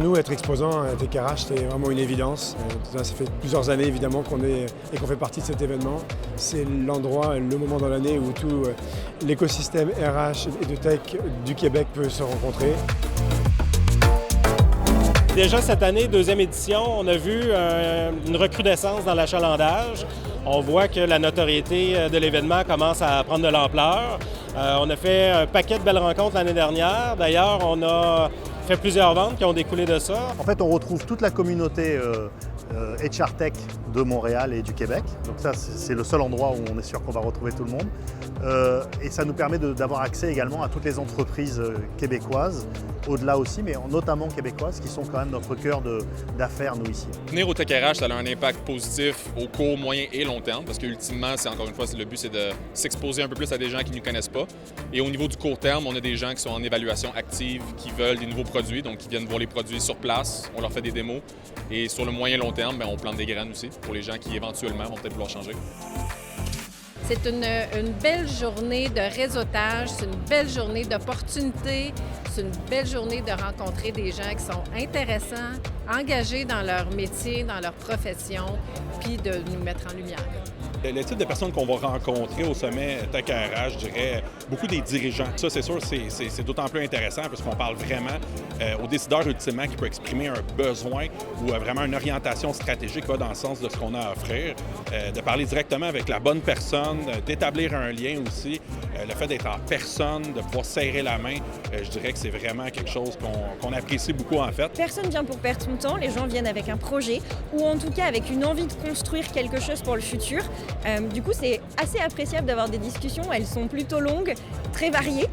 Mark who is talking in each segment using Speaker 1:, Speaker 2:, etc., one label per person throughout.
Speaker 1: nous, être exposant à TechRH, c'était vraiment une évidence. Ça fait plusieurs années évidemment qu'on fait partie de cet événement. C'est l'endroit, le moment dans l'année où tout l'écosystème RH et de tech du Québec peut se rencontrer.
Speaker 2: Déjà cette année, deuxième édition, on a vu une recrudescence dans l'achalandage. On voit que la notoriété de l'événement commence à prendre de l'ampleur. On a fait un paquet de belles rencontres l'année dernière. D'ailleurs, on a fait plusieurs ventes qui ont découlé de ça.
Speaker 3: En fait, on retrouve toute la communauté HR Tech de Montréal et du Québec. Donc ça, c'est le seul endroit où on est sûr qu'on va retrouver tout le monde. Et ça nous permet d'avoir accès également à toutes les entreprises québécoises, au-delà aussi, mais notamment québécoises, qui sont quand même notre cœur d'affaires, nous, ici.
Speaker 4: Venir au TechRH, ça a un impact positif au court, moyen et long terme, parce qu'ultimement, encore une fois, le but, c'est de s'exposer un peu plus à des gens qui ne nous connaissent pas. Et au niveau du court terme, on a des gens qui sont en évaluation active, qui veulent des nouveaux produits, donc qui viennent voir les produits sur place, on leur fait des démos. Et sur le moyen long terme, on plante des graines aussi pour les gens qui éventuellement vont peut-être vouloir changer.
Speaker 5: C'est une belle journée de réseautage, c'est une belle journée d'opportunités, c'est une belle journée de rencontrer des gens qui sont intéressants, engagés dans leur métier, dans leur profession, puis de nous mettre en lumière.
Speaker 6: Le type de personnes qu'on va rencontrer au sommet TechRH, je dirais, beaucoup des dirigeants. Ça, c'est sûr, c'est d'autant plus intéressant parce qu'on parle vraiment aux décideurs ultimement qui peut exprimer un besoin ou vraiment une orientation stratégique qui va dans le sens de ce qu'on a à offrir, de parler directement avec la bonne personne, d'établir un lien aussi, le fait d'être en personne, de pouvoir serrer la main, je dirais que c'est vraiment quelque chose qu'on apprécie beaucoup en fait.
Speaker 7: Personne vient pour perdre son temps, les gens viennent avec un projet ou en tout cas avec une envie de construire quelque chose pour le futur. Du coup, c'est assez appréciable d'avoir des discussions. Elles sont plutôt longues, très variées.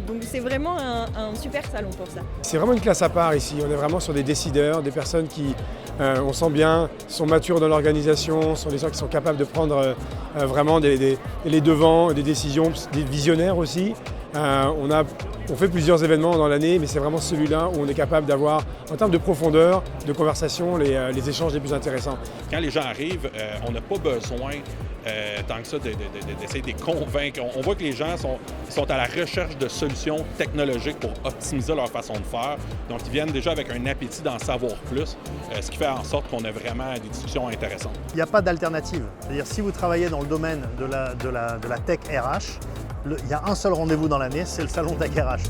Speaker 7: Donc, c'est vraiment un super salon pour ça. C'est
Speaker 1: vraiment une classe à part ici. On est vraiment sur des décideurs, des personnes qui, on sent bien, sont matures dans l'organisation, sont des gens qui sont capables de prendre vraiment les devants, des décisions, des visionnaires aussi. On fait plusieurs événements dans l'année, mais c'est vraiment celui-là où on est capable d'avoir, en termes de profondeur, de conversation, les échanges les plus intéressants.
Speaker 6: Quand les gens arrivent, on n'a pas besoin tant que ça d'essayer de les convaincre. On voit que les gens sont à la recherche de solutions technologiques pour optimiser leur façon de faire. Donc, ils viennent déjà avec un appétit d'en savoir plus, ce qui fait en sorte qu'on a vraiment des discussions intéressantes.
Speaker 3: Il n'y a pas d'alternative. C'est-à-dire, si vous travaillez dans le domaine de la tech RH, il y a un seul rendez-vous dans l'année, c'est le salon TechRH.